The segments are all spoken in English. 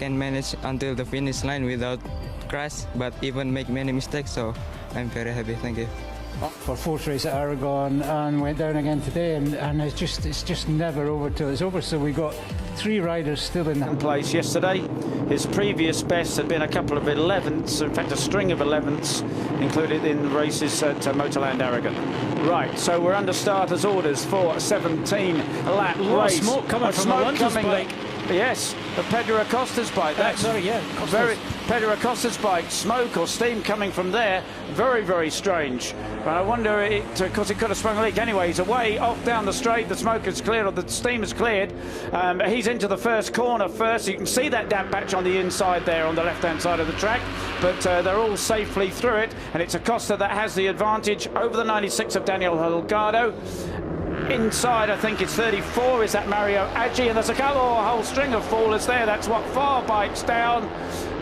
can manage until the finish line without crash, but even make many mistakes. So I'm very happy. Thank you. Up for fourth race at Aragon and went down again today, and it's just never over till it's over. So we got 3 riders still in that place yesterday. His previous best had been a couple of 11ths, in fact a string of 11ths included in races at Motorland Aragon. Right, so we're under starters orders for a 17 lap race. Smoke coming from Alonso's bike. Yes, the Pedro Acosta's bike. That's Pedro Acosta's bike. Smoke or steam coming from there. Very, very strange. But I wonder, because it could have sprung a leak anyway. He's away off down the straight. The smoke is cleared, or the steam is cleared. He's into the first corner first. You can see that damp patch on the inside there on the left-hand side of the track. But they're all safely through it. And it's Acosta that has the advantage over the 96 of Daniel Holgado. Inside, I think it's 34, is that Mario Aji, and there's a whole string of fallers there. That's what, 4 bikes down,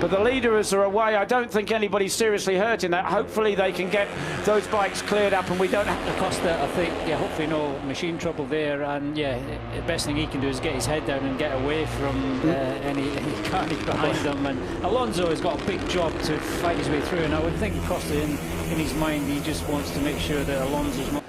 but the leaders are away. I don't think anybody's seriously hurt in that. Hopefully they can get those bikes cleared up and we don't have Acosta, I think, hopefully no machine trouble there, and the best thing he can do is get his head down and get away from any carnage behind him. And Alonso has got a big job to fight his way through, and I would think Acosta, in his mind, he just wants to make sure that Alonso's not.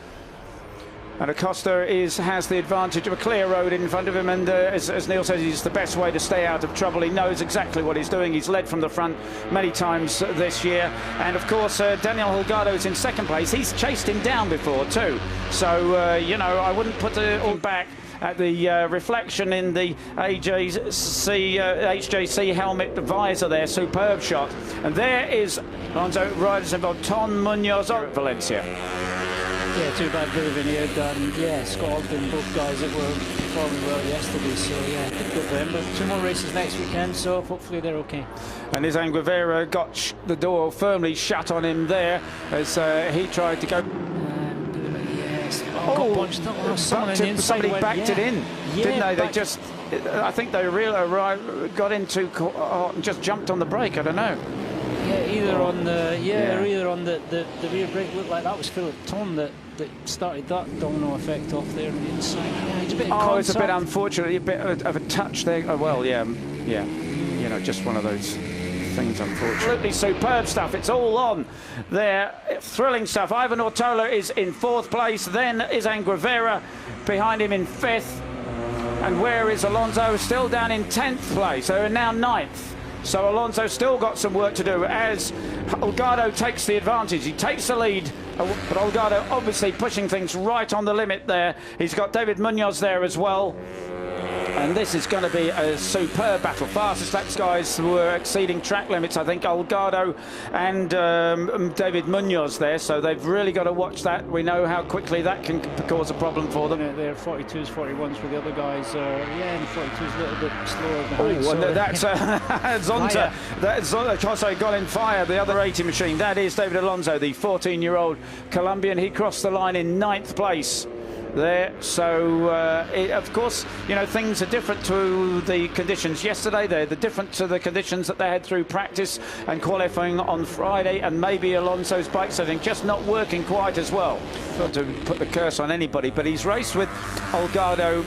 And Acosta has the advantage of a clear road in front of him, and as Neil says, he's the best way to stay out of trouble. He knows exactly what he's doing. He's led from the front many times this year, and of course Daniel Holgado is in second place. He's chased him down before too, so I wouldn't put it all back at the reflection in the HJC helmet visor there. Superb shot. And there is Alonso riders involved. Ton Munoz at Valencia. Yeah, too bad Villeneuve and Scott Ogden, both guys that were performing well yesterday. So good for them. But 2 more races next weekend, so hopefully they're okay. And Izan Guevara got the door firmly shut on him there as he tried to go. Somebody backed it in, didn't they? They just, I think they got into, just jumped on the brake. I don't know. Either on the either on the rear brake. Looked like that was Philip Tom that started that domino effect off there on the inside. It's a bit it's a bit unfortunate, a bit of a touch there. Oh, well, just one of those things, unfortunately. Absolutely superb stuff. It's all on there. Thrilling stuff. Ivan Ortola is in 4th place. Then Izan Guevara behind him in 5th. And where is Alonso? Still down in 10th place. So now 9th. So Alonso still got some work to do as Holgado takes the advantage. He takes the lead, but Holgado obviously pushing things right on the limit there. He's got David Munoz there as well. And this is going to be a superb battle. Fastest laps guys were exceeding track limits, I think, Holgado and David Munoz there, so they've really got to watch that. We know how quickly that can cause a problem for them. They're 42s, 41s for the other guys. And 42s a little bit slower behind. Oh, and that's Zonta. That's Jose got in fire, the other 80 machine. That is David Alonso, the 14-year-old Colombian. He crossed the line in 9th place. There, so of course, things are different to the conditions yesterday. They're different to the conditions that they had through practice and qualifying on Friday, and maybe Alonso's bike setting just not working quite as well. Not to put the curse on anybody, but he's raced with Holgado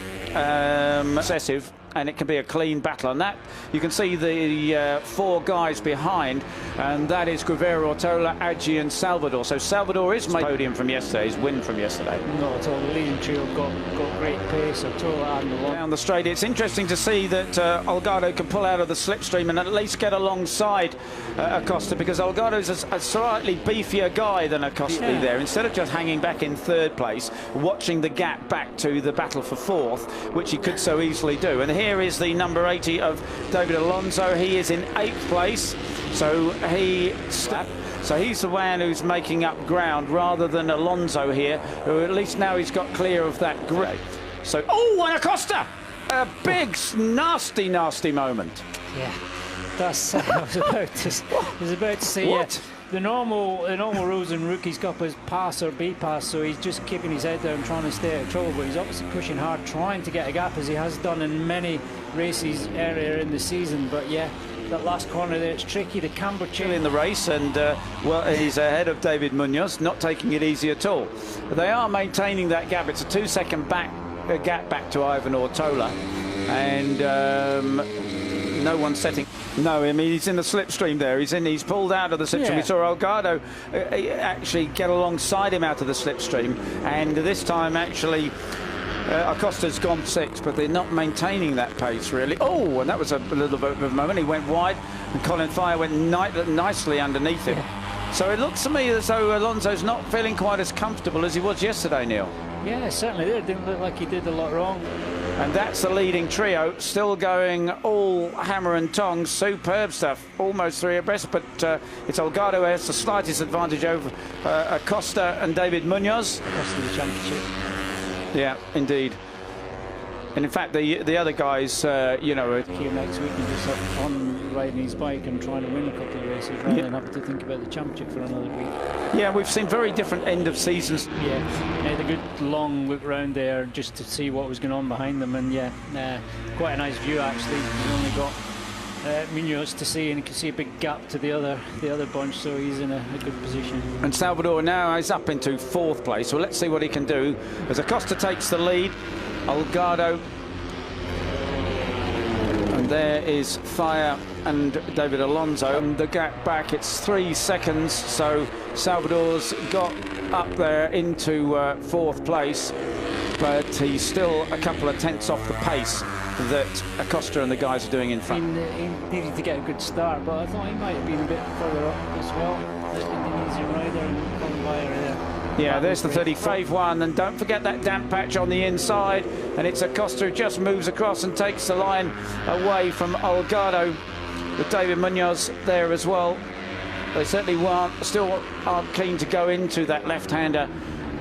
excessive, and it can be a clean battle. And that, you can see the 4 guys behind, and that is Guevara, Ortola, Aji and Salvador. So Salvador is my podium from yesterday, his win from yesterday. Not at all. The leading trio got great pace. Ortola and down the straight. It's interesting to see that Holgado can pull out of the slipstream and at least get alongside Acosta, because Holgado's a slightly beefier guy than Acosta there. Instead of just hanging back in 3rd place, watching the gap back to the battle for 4th, which he could so easily do. And here is the number 80 of David Alonso. He is in 8th place, so he's the man who's making up ground rather than Alonso here, who at least now he's got clear of that grip. So, and Acosta! A big, nasty moment. Yeah, that's I was about to say. What? The normal rules in Rookies Cup is pass or be passed, so he's just keeping his head down, trying to stay out of trouble, but he's obviously pushing hard, trying to get a gap, as he has done in many races earlier in the season. But that last corner there, it's tricky. The camber chain in the race, and he's ahead of David Munoz, not taking it easy at all. But they are maintaining that gap. It's a 2-second gap back to Ivan Ortola. and no one's setting. No, I mean, he's in the slipstream there. He's pulled out of the slipstream. Yeah. We saw Olgado actually get alongside him out of the slipstream, and this time actually Acosta's gone 6, but they're not maintaining that pace really. Oh, and that was a little bit of a moment. He went wide, and Colin Fire went nicely underneath him. Yeah. So it looks to me as though Alonso's not feeling quite as comfortable as he was yesterday, Neil. Yeah, certainly did. Didn't look like he did a lot wrong. And that's the leading trio, still going all hammer and tongs. Superb stuff, almost 3 abreast, but it's Olgado who has the slightest advantage over Acosta and David Munoz. Acosta the championship. Yeah, indeed. And in fact, the other guys, you know, here next week and just on riding his bike and trying to win a couple of races rather than having to think about the championship for another week. Yeah, we've seen very different end of seasons. Yeah, had a good long look round there just to see what was going on behind them, and yeah, quite a nice view actually. We only got Munoz to see, and you can see a big gap to the other bunch, so he's in a good position. And Salvador now is up into 4th place, so let's see what he can do as Acosta takes the lead. Olgado, and there is Fire and David Alonso, and the gap back, it's 3 seconds, so Salvador's got up there into 4th place, but he's still a couple of tenths off the pace that Acosta and the guys are doing in front. He needed to get a good start, but I thought he might have been a bit further up as well. The Indonesian rider and Colin Fire there. Yeah, there's the 35-1, and don't forget that damp patch on the inside, and it's Acosta who just moves across and takes the line away from Olgado, with David Munoz there as well. They certainly still aren't keen to go into that left-hander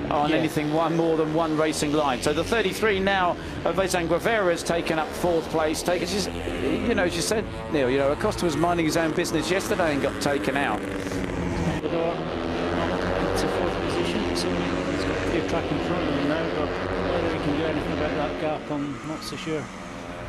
on anything more than one racing line. So the 33 now of Guevara has taken up 4th place. You know, as you said, Neil, you know, Acosta was minding his own business yesterday and got taken out. So he's got a clear track in front of him now, but whether he can do anything about that gap, I'm not so sure.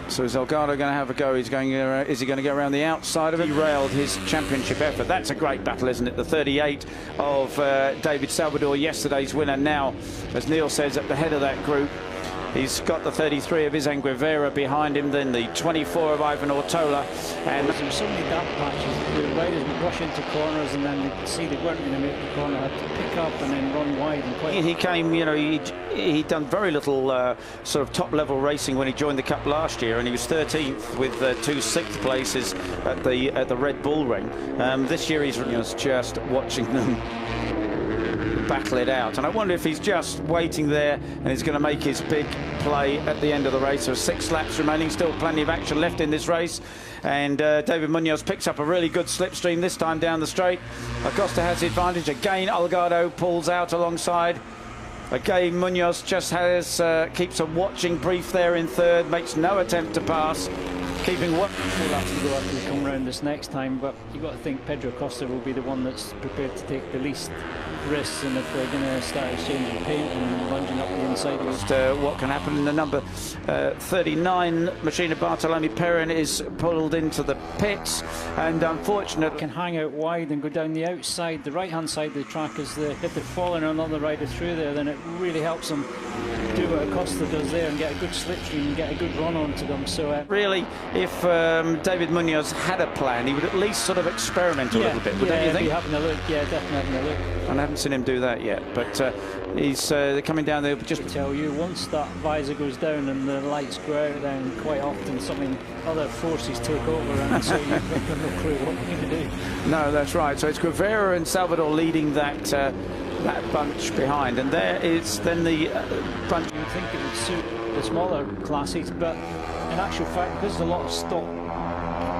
So is Olgado going to have a go? Is he going to go around the outside of it? He railed his championship effort. That's a great battle, isn't it? The 38 of David Salvador, yesterday's winner, now, as Neil says, at the head of that group. He's got the 33 of Izan Guevara behind him, then the 24 of Ivan Ortola. And there were so many damp patches. The riders would rush into corners, and then they'd see they weren't going to make the corner, had to pick up and then run wide. And he came, you know, he'd done very little sort of top-level racing when he joined the Cup last year, and he was 13th with 2 6th places at the Red Bull Ring. This year he's just watching them battle it out, and I wonder if he's just waiting there and he's going to make his big play at the end of the race. There are 6 laps remaining, still plenty of action left in this race, and David Munoz picks up a really good slipstream this time down the straight. Acosta has the advantage again. Olgado pulls out alongside. Again, Munoz just keeps a watching brief there in 3rd, makes no attempt to pass, keeping what. We'll have to go after we come round this next time, but you've got to think Pedro Acosta will be the one that's prepared to take the least risks, and if they're going to start exchanging paint and lunging up the inside. What can happen in the number 39 Machina Bartolome Perrin is pulled into the pits, and unfortunately can hang out wide and go down the outside, the right hand side of the track. If they're following another rider through there, then it really helps them do what Acosta does there and get a good slipstream and get a good run onto them. So really, if David Munoz had a plan, he would at least sort of experiment a little bit, wouldn't you think? Having a look, definitely having a look. And I haven't seen him do that yet, but he's coming down there. Just to tell you, once that visor goes down and the lights go out, then quite often other forces take over, and so you've got no clue what you're going to do. No, that's right. So it's Guevara and Salvador leading that bunch behind, and there is then the bunch. You would think it would suit the smaller classes, but in actual fact, because there's a lot of stop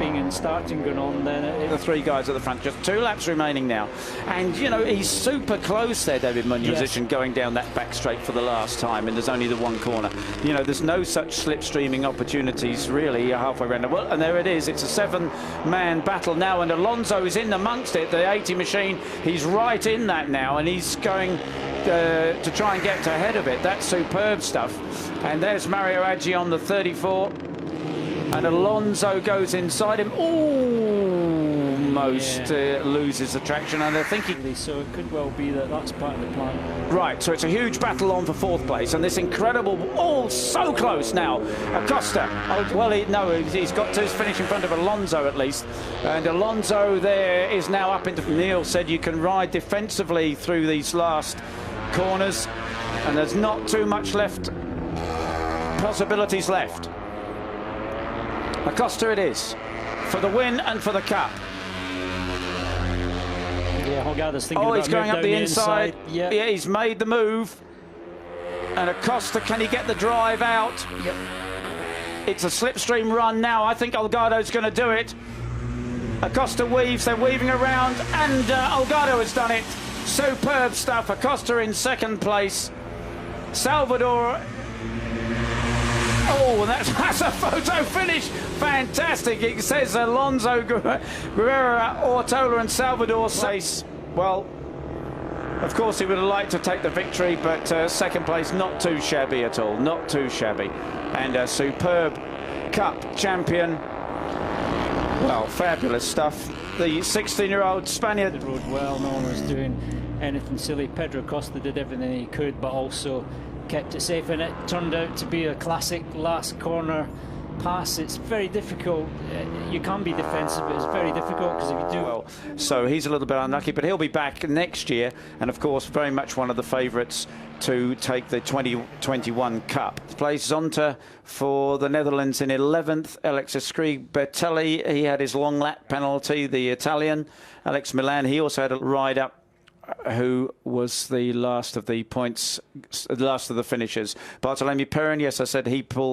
being and starting going on, then the 3 guys at the front, just 2 laps remaining now, and you know, he's super close there, David Munoz, position going down that back straight for the last time, and there's only the 1 corner. You know, there's no such slipstreaming opportunities really halfway around. Well, and there it is. It's a 7-man battle now, and Alonso is in amongst it. The 80 machine, he's right in that now, and he's going to try and get ahead of it. That's superb stuff. And there's Mario Aji on the 34. And Alonso goes inside him. Ooh, almost loses the traction, and I think So it could well be that that's part of the plan. Right, so it's a huge battle on for 4th place, and this incredible, so close now. Acosta, he's got to finish in front of Alonso at least, and Alonso there is now up into. Neil said you can ride defensively through these last corners, and there's not too much possibilities left. Acosta it is, for the win and for the cup. Yeah, Holgada's thinking about he's going up the inside. Yeah, he's made the move. And Acosta, can he get the drive out? Yep. It's a slipstream run now. I think Holgado's going to do it. Acosta weaves, they're weaving around, and Holgado has done it. Superb stuff. Acosta in 2nd place. Salvador. Oh, that's a photo finish. Fantastic. It says Alonso, Guerrero, Ortola and Salvador Sace. Well, of course he would have liked to take the victory, but 2nd place, not too shabby at all. Not too shabby. And a superb cup champion. Well, fabulous stuff. The 16-year-old Spaniard. The road well. No one was doing anything silly. Pedro Costa did everything he could, but also kept it safe, and it turned out to be a classic last corner pass. It's very difficult. You can be defensive, but it's very difficult because if you do. Well, so he's a little bit unlucky, but he'll be back next year, and of course, very much one of the favourites to take the 2021 Cup. Plays Zonta for the Netherlands in 11th. Alex Escribertelli, he had his long lap penalty. The Italian Alex Milan, he also had a ride up, who was the last of the points, the last of the finishers. Bartolomé Perrin, yes, I said he pulled.